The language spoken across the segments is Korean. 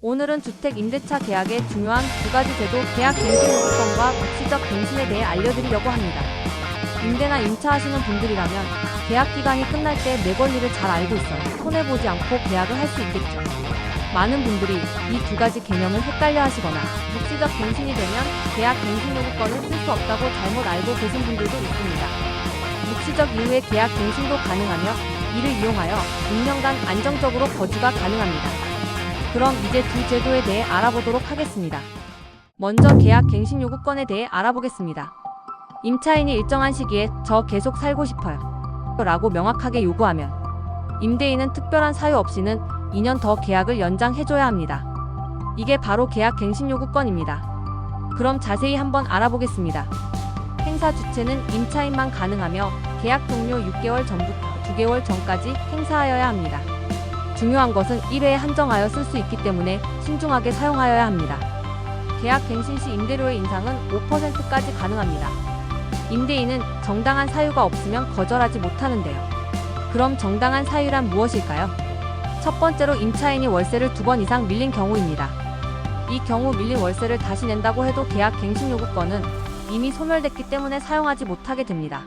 오늘은 주택 임대차 계약의 중요한 두 가지 제도, 계약 갱신 요구권과 묵시적 갱신에 대해 알려드리려고 합니다. 임대나 임차하시는 분들이라면 계약 기간이 끝날 때 내 권리를 잘 알고 있어요. 손해보지 않고 계약을 할 수 있겠죠. 많은 분들이 이 두 가지 개념을 헷갈려 하시거나 묵시적 갱신이 되면 계약 갱신 요구권을 쓸 수 없다고 잘못 알고 계신 분들도 있습니다. 묵시적 이후에 계약 갱신도 가능하며 이를 이용하여 6년간 안정적으로 거주가 가능합니다. 그럼 이제 두 제도에 대해 알아보도록 하겠습니다. 먼저 계약 갱신 요구권에 대해 알아보겠습니다. 임차인이 일정한 시기에 저 계속 살고 싶어요 라고 명확하게 요구하면 임대인은 특별한 사유 없이는 2년 더 계약을 연장해줘야 합니다. 이게 바로 계약 갱신 요구권입니다. 그럼 자세히 한번 알아보겠습니다. 행사 주체는 임차인만 가능하며 계약 종료 6개월 전부터 2개월 전까지 행사하여야 합니다. 중요한 것은 1회에 한정하여 쓸 수 있기 때문에 신중하게 사용하여야 합니다. 계약 갱신 시 임대료의 인상은 5%까지 가능합니다. 임대인은 정당한 사유가 없으면 거절하지 못하는데요. 그럼 정당한 사유란 무엇일까요? 첫 번째로 임차인이 월세를 2번 이상 밀린 경우입니다. 이 경우 밀린 월세를 다시 낸다고 해도 계약 갱신 요구권은 이미 소멸됐기 때문에 사용하지 못하게 됩니다.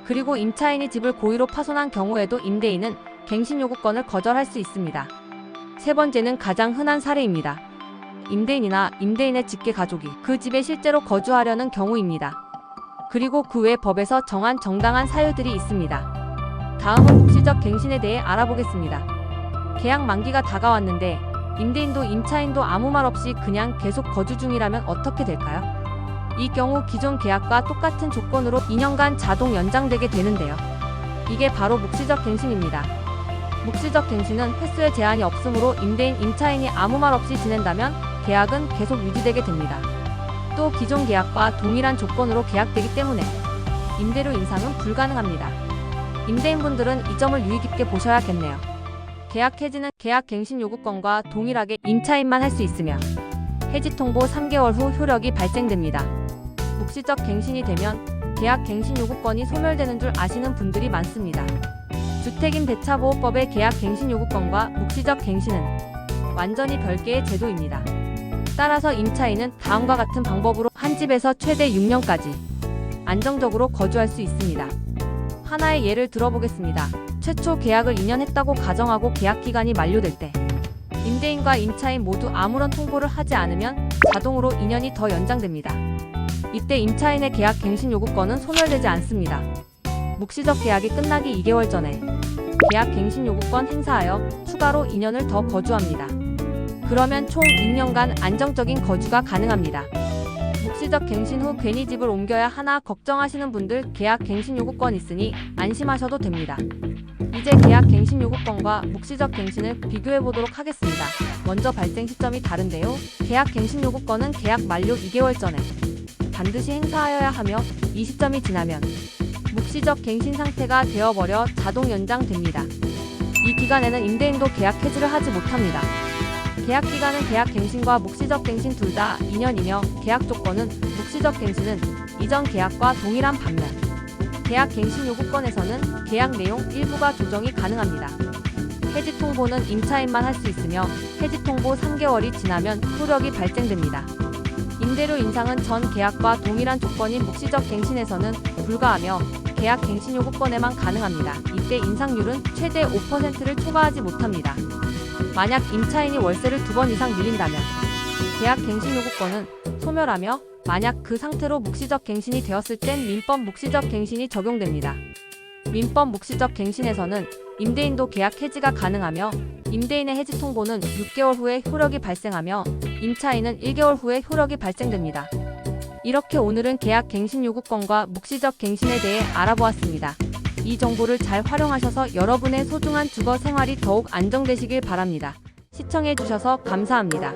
그리고 임차인이 집을 고의로 파손한 경우에도 임대인은 갱신 요구권을 거절할 수 있습니다. 세 번째는 가장 흔한 사례입니다. 임대인이나 임대인의 직계 가족이 그 집에 실제로 거주하려는 경우입니다. 그리고 그 외 법에서 정한 정당한 사유들이 있습니다. 다음은 묵시적 갱신에 대해 알아보겠습니다. 계약 만기가 다가왔는데 임대인도 임차인도 아무 말 없이 그냥 계속 거주 중이라면 어떻게 될까요? 이 경우 기존 계약과 똑같은 조건으로 2년간 자동 연장되게 되는데요. 이게 바로 묵시적 갱신입니다. 묵시적 갱신은 횟수에 제한이 없으므로 임대인, 임차인이 아무 말 없이 지낸다면 계약은 계속 유지되게 됩니다. 또 기존 계약과 동일한 조건으로 계약되기 때문에 임대료 인상은 불가능합니다. 임대인분들은 이 점을 유의 깊게 보셔야겠네요. 계약 해지는 계약 갱신 요구권과 동일하게 임차인만 할 수 있으며 해지 통보 3개월 후 효력이 발생됩니다. 묵시적 갱신이 되면 계약 갱신 요구권이 소멸되는 줄 아시는 분들이 많습니다. 주택임대차보호법의 계약 갱신 요구권과 묵시적 갱신은 완전히 별개의 제도입니다. 따라서 임차인은 다음과 같은 방법으로 한 집에서 최대 6년까지 안정적으로 거주할 수 있습니다. 하나의 예를 들어보겠습니다. 최초 계약을 2년 했다고 가정하고 계약 기간이 만료될 때 임대인과 임차인 모두 아무런 통보를 하지 않으면 자동으로 2년이 더 연장됩니다. 이때 임차인의 계약 갱신 요구권은 소멸되지 않습니다. 묵시적 계약이 끝나기 2개월 전에 계약 갱신 요구권 행사하여 추가로 2년을 더 거주합니다. 그러면 총 6년간 안정적인 거주가 가능합니다. 묵시적 갱신 후 괜히 집을 옮겨야 하나 걱정하시는 분들 계약 갱신 요구권 있으니 안심하셔도 됩니다. 이제 계약 갱신 요구권과 묵시적 갱신을 비교해 보도록 하겠습니다. 먼저 발생 시점이 다른데요. 계약 갱신 요구권은 계약 만료 2개월 전에 반드시 행사하여야 하며 이 시점이 지나면 묵시적 갱신 상태가 되어버려 자동 연장됩니다. 이 기간에는 임대인도 계약 해지를 하지 못합니다. 계약 기간은 계약 갱신과 묵시적 갱신 둘 다 2년이며 계약 조건은 묵시적 갱신은 이전 계약과 동일한 반면 계약 갱신 요구권에서는 계약 내용 일부가 조정이 가능합니다. 해지 통보는 임차인만 할 수 있으며 해지 통보 3개월이 지나면 효력이 발생됩니다. 임대료 인상은 전 계약과 동일한 조건인 묵시적 갱신에서는 불가하며 계약 갱신 요구권에만 가능합니다. 이때 인상률은 최대 5%를 초과하지 못합니다. 만약 임차인이 월세를 2번 이상 밀린다면 계약 갱신 요구권은 소멸하며 만약 그 상태로 묵시적 갱신이 되었을 땐 민법 묵시적 갱신이 적용됩니다. 민법 묵시적 갱신에서는 임대인도 계약 해지가 가능하며 임대인의 해지 통보는 6개월 후에 효력이 발생하며 임차인은 1개월 후에 효력이 발생됩니다. 이렇게 오늘은 계약 갱신 요구권과 묵시적 갱신에 대해 알아보았습니다. 이 정보를 잘 활용하셔서 여러분의 소중한 주거 생활이 더욱 안정되시길 바랍니다. 시청해주셔서 감사합니다.